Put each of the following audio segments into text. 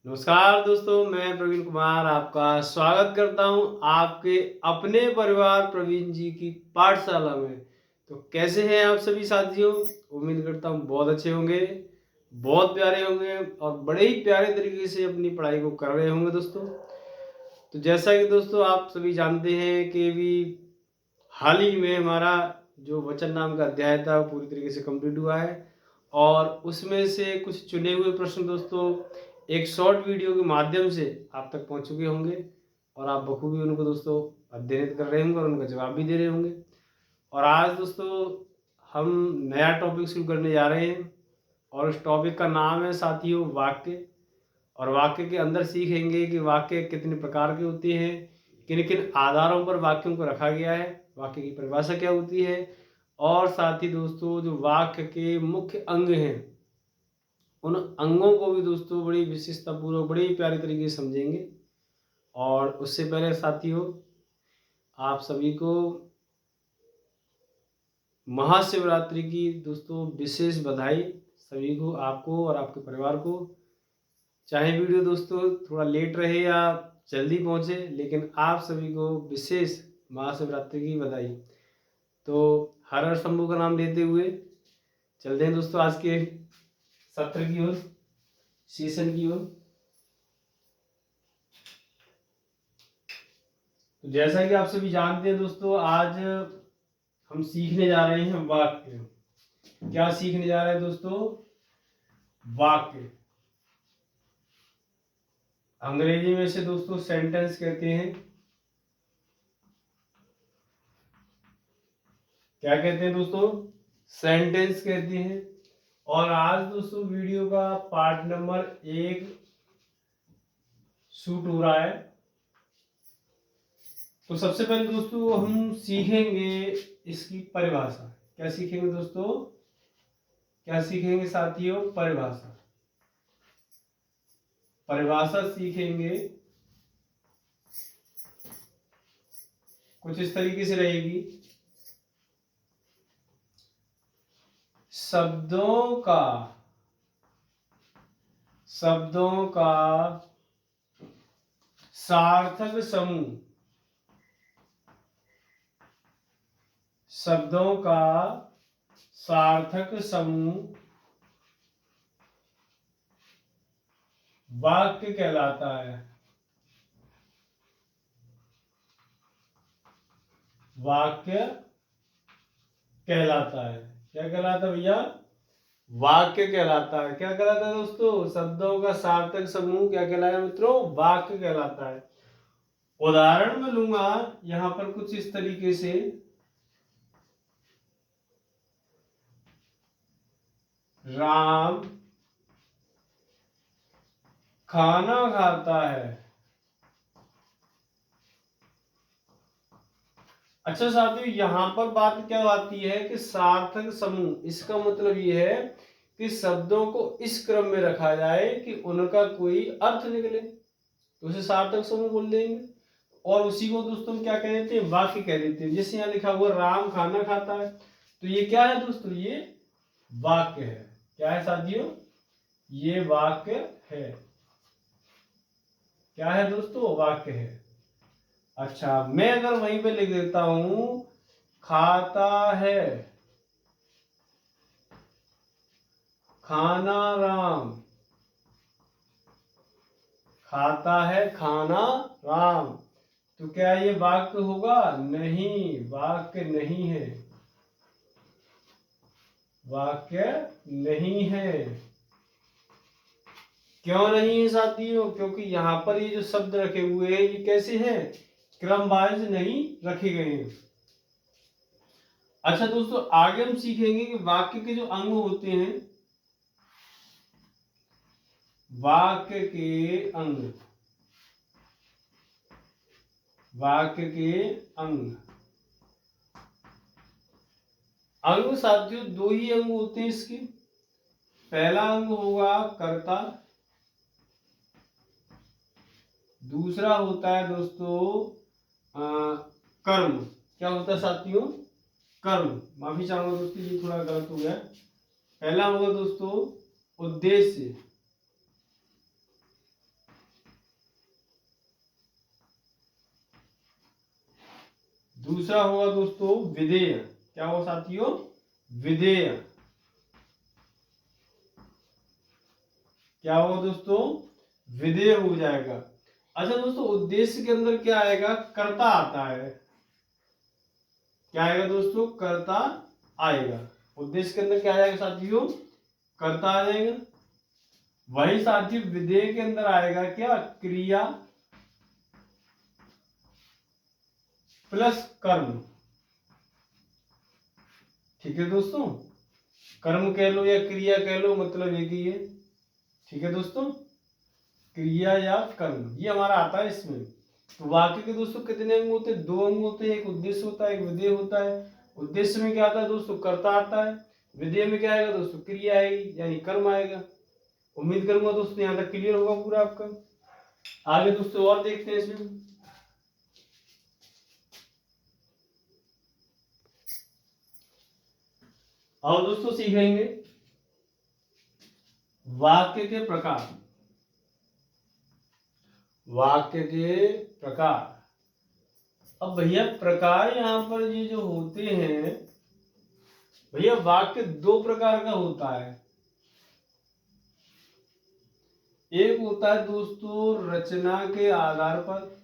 नमस्कार दोस्तों, मैं प्रवीण कुमार आपका स्वागत करता हूं आपके अपने परिवार प्रवीण जी की पाठशाला में। तो कैसे हैं आप सभी साथियों? उम्मीद करता हूं बहुत अच्छे होंगे, बहुत प्यारे होंगे और बड़े ही प्यारे तरीके से अपनी पढ़ाई को कर रहे होंगे दोस्तों। तो जैसा कि दोस्तों आप सभी जानते हैं कि भी हाल ही में हमारा जो वचन नाम का अध्याय था वो पूरी तरीके से कंप्लीट हुआ है और उसमें से कुछ चुने हुए प्रश्न दोस्तों एक शॉर्ट वीडियो के माध्यम से आप तक पहुंच चुके होंगे और आप बखूबी उनको दोस्तों अध्ययन कर रहे होंगे और उनका जवाब भी दे रहे होंगे। और आज दोस्तों हम नया टॉपिक शुरू करने जा रहे हैं और उस टॉपिक का नाम है साथियों वाक्य। और वाक्य के अंदर सीखेंगे कि वाक्य कितने प्रकार के होते हैं, किन किन आधारों पर वाक्यों को रखा गया है, वाक्य की परिभाषा क्या होती है और साथ ही दोस्तों जो वाक्य के मुख्य अंग हैं उन अंगों को भी दोस्तों बड़ी विशिष्टतापूर्वक बड़ी प्यारी तरीके से समझेंगे। और उससे पहले साथियों आप सभी को महाशिवरात्रि की दोस्तों विशेष बधाई, सभी को, आपको और आपके परिवार को। चाहे वीडियो दोस्तों थोड़ा लेट रहे या जल्दी पहुंचे, लेकिन आप सभी को विशेष महाशिवरात्रि की बधाई। तो हर हर शंभू का नाम लेते हुए चलते हैं दोस्तों आज के सत्र की ओर, सेशन की ओर। तो जैसा कि आप सभी जानते हैं दोस्तों, आज हम सीखने जा रहे हैं वाक्य। क्या सीखने जा रहे हैं दोस्तों? वाक्य। अंग्रेजी में से दोस्तों सेंटेंस कहते हैं। क्या कहते हैं दोस्तों? सेंटेंस कहते हैं। और आज दोस्तों वीडियो का पार्ट नंबर 1 शूट हो रहा है। तो सबसे पहले दोस्तों हम सीखेंगे इसकी परिभाषा। क्या सीखेंगे दोस्तों? क्या सीखेंगे साथियों? परिभाषा। परिभाषा सीखेंगे, कुछ इस तरीके से रहेगी। शब्दों का सार्थक समूह। शब्दों का सार्थक समूह वाक्य कहलाता है। वाक्य कहलाता है। क्या कहलाता है भैया? वाक्य कहलाता है। क्या कहलाता है दोस्तों? शब्दों का सार्थक समूह क्या कहलाता है मित्रों? वाक्य कहलाता है। उदाहरण में लूंगा यहां पर कुछ इस तरीके से। राम खाना खाता है। अच्छा साथियों, यहां पर बात क्या आती है कि सार्थक समूह, इसका मतलब ये है कि शब्दों को इस क्रम में रखा जाए कि उनका कोई अर्थ निकले, तो उसे सार्थक समूह बोल देंगे। और उसी को दोस्तों हम क्या कह देते हैं? वाक्य कह देते हैं। जैसे यहाँ लिखा हुआ राम खाना खाता है, तो ये क्या है दोस्तों? ये वाक्य है। क्या है साथियों? ये वाक्य है। क्या है दोस्तों? वाक्य है। अच्छा, मैं अगर वहीं पे लिख देता हूं खाता है खाना राम, खाता है खाना राम, तो क्या ये वाक्य होगा? नहीं, वाक्य नहीं है। वाक्य नहीं है। क्यों नहीं है साथियों? क्योंकि यहां पर ये जो शब्द रखे हुए हैं ये कैसे हैं? क्रम वाइज नहीं रखे गए हैं। अच्छा दोस्तों, आगे हम सीखेंगे कि वाक्य के जो अंग होते हैं, वाक्य के अंग, वाक्य के अंग। अंग साथियों दो ही अंग होते हैं इसके। पहला अंग होगा कर्ता, दूसरा होता है दोस्तों कर्म। क्या होता है साथियों? कर्म, माफी चाहूंगा दोस्तों ये थोड़ा गलत हो गया। पहला होगा दोस्तों उद्देश्य, दूसरा होगा दोस्तों विधेय। क्या होगा साथियों? विधेय। क्या होगा दोस्तों? विधेय हो जाएगा। अच्छा दोस्तों उद्देश्य के अंदर क्या आएगा? कर्ता आता है। क्या आएगा दोस्तों? कर्ता आएगा। उद्देश्य के अंदर क्या आ जाएगा साथियों? कर्ता आ जाएगा। वही साथियों विधेय के अंदर आएगा क्या? क्रिया प्लस कर्म। ठीक है दोस्तों, कर्म कह लो या क्रिया कह लो, मतलब एक ही है। ठीक है दोस्तों, क्रिया या कर्म ये हमारा आता है इसमें। तो वाक्य के दोस्तों कितने अंग होते हैं? दो अंग होते हैं, एक उद्देश्य होता है, एक विधेय होता है। उद्देश्य में क्या आता है दोस्तों? कर्ता आता है। विधेय में क्या आएगा दोस्तों? क्रिया आएगी यानी कर्म आएगा। उम्मीद करूंगा दोस्तों यहाँ तक क्लियर होगा पूरा आपका। आगे दोस्तों और देखते हैं इसमें। और दोस्तों सीखेंगे वाक्य के प्रकार। वाक्य के प्रकार। अब भैया प्रकार यहाँ पर ये जो होते हैं भैया, वाक्य दो प्रकार का होता है। एक होता है दोस्तों रचना के आधार पर,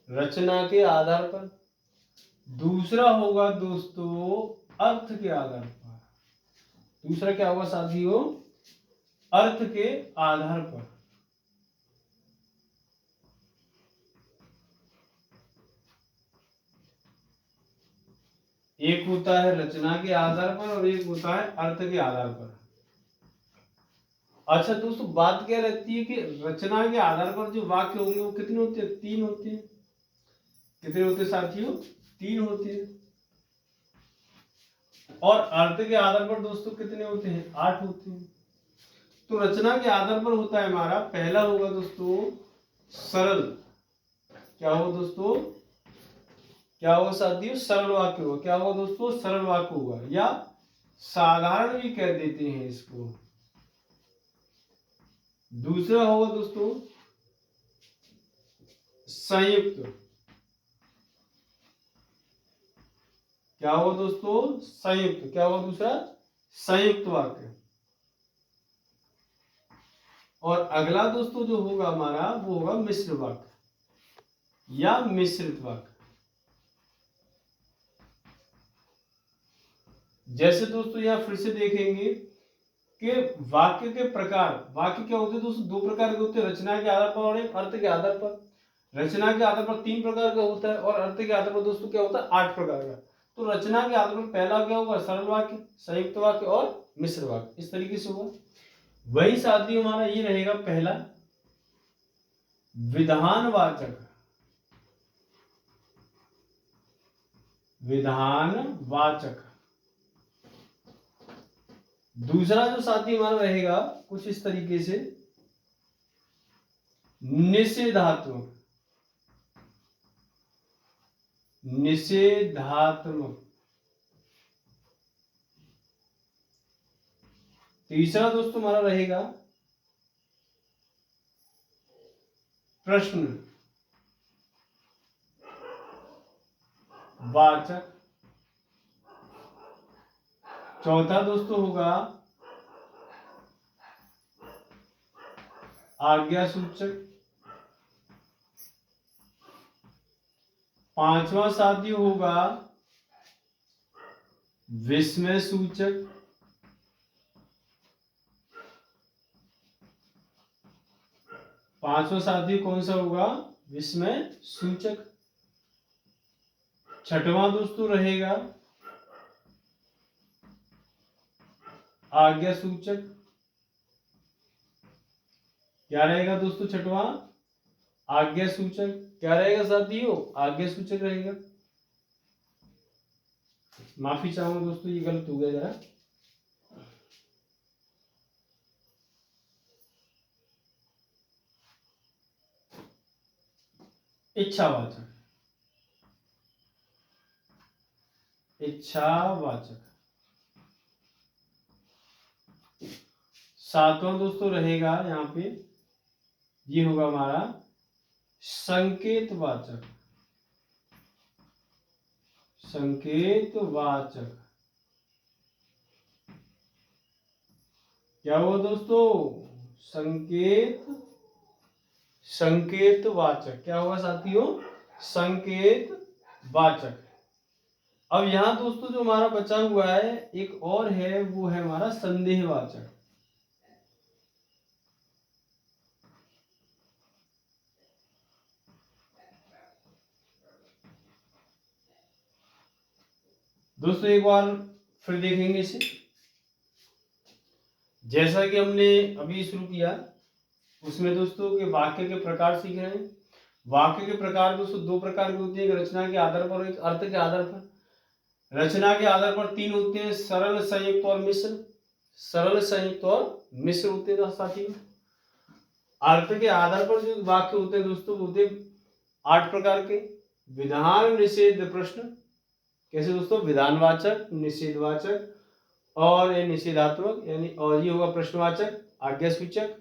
रचना के आधार पर। दूसरा होगा दोस्तों अर्थ के आधार पर। दूसरा क्या होगा साथियों? अर्थ के आधार पर। एक होता है रचना के आधार पर और एक होता है अर्थ के आधार पर। अच्छा दोस्तों बात क्या रहती है कि रचना के आधार पर जो वाक्य होंगे वो कितने होते हैं? तीन होते हैं। कितने होते हैं साथियों? तीन होते हैं। और अर्थ के आधार पर दोस्तों कितने होते हैं? 8 होते हैं। तो रचना के आधार पर होता है हमारा, पहला होगा दोस्तों सरल। क्या होगा दोस्तों? क्या होगा साथियों? सरल वाक्य होगा। क्या होगा दोस्तों? सरल वाक्य होगा या साधारण भी कह देते हैं इसको। दूसरा होगा दोस्तों संयुक्त। क्या होगा दोस्तों? संयुक्त। क्या होगा दूसरा? संयुक्त वाक्य। और अगला दोस्तों जो होगा हमारा वो होगा मिश्र वाक्य या मिश्रित वाक्य। जैसे दोस्तों यहां फिर से देखेंगे कि वाक्य के प्रकार। वाक्य क्या होते हैं दोस्तों? दो प्रकार के होते हैं, रचना के आधार पर और एक अर्थ के आधार पर। रचना के आधार पर 3 प्रकार का होता है और अर्थ के आधार पर दोस्तों क्या होता है? 8 प्रकार का। तो रचना के आधार पर पहला क्या होगा? सरल वाक्य, संयुक्त वाक्य और मिश्र वाक्य। इस तरीके से होगा। वही साथियों हमारा ये रहेगा पहला विधानवाचक। विधानवाचक। दूसरा जो साथी हमारा रहेगा कुछ इस तरीके से निषेधात्मक। निषेधात्मक। तीसरा दोस्तों हमारा रहेगा प्रश्न वाचक। चौथा दोस्तों होगा आज्ञा सूचक। पांचवा साथी होगा विस्मय सूचक। पांचवा साथी कौन सा होगा? विस्मय सूचक। छठवां दोस्तों रहेगा आज्ञा सूचक। क्या रहेगा दोस्तों छठवां? आज्ञा सूचक। क्या रहेगा साथियों? आज्ञा सूचक रहेगा। माफी चाहूंगा दोस्तों ये गलत हो गया जरा। इच्छावाचक, इच्छावाचक। सातवां दोस्तों रहेगा यहाँ पे, ये होगा हमारा संकेतवाचक, संकेतवाचक। क्या हुआ दोस्तों? संकेतवाचक। क्या होगा साथियों? संकेतवाचक। अब यहाँ दोस्तों जो हमारा बचा हुआ है एक और है, वो है हमारा संदेहवाचक। दोस्तों एक बार फिर देखेंगे इसे। जैसा कि हमने अभी शुरू किया, उसमें दोस्तों के वाक्य के प्रकार सीख रहे हैं। वाक्य के प्रकार दोस्तों दो प्रकार के होते हैं, एक रचना के आधार पर और एक अर्थ के आधार पर। रचना के आधार पर तीन होते हैं, सरल, संयुक्त और मिश्र। सरल, संयुक्त और मिश्र होते हैं साथियों। अर्थ के आधार पर जो वाक्य होते हैं दोस्तों, होते 8 प्रकार के। विधान, निषेध, प्रश्न। कैसे दोस्तों? विधानवाचक, निषेधवाचक और ये निषेधात्मक, यानी और ये होगा प्रश्नवाचक, आज्ञा सूचक,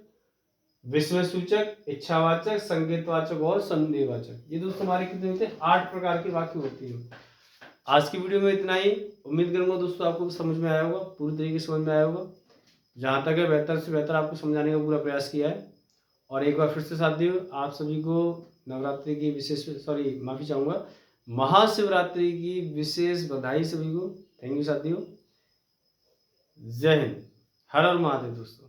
विस्मय सूचक, इच्छावाचक, संकेतवाचक और संदेहवाचक। ये दोस्तों हमारे कितने होते हैं? 8 प्रकार के वाक्य होते हैं। आज की वीडियो में इतना ही। उम्मीद करूंगा दोस्तों आपको समझ में आया होगा, पूरी तरीके से समझ में आया होगा। जहाँ तक है बेहतर से बेहतर आपको समझाने का पूरा प्रयास किया है। और एक बार फिर से साथियों, आप सभी को नवरात्रि की विशेष, माफी चाहूँगा, महाशिवरात्रि की विशेष बधाई सभी को। थैंक यू साथियों। जय हिंद। हर हर महादेव दोस्तों।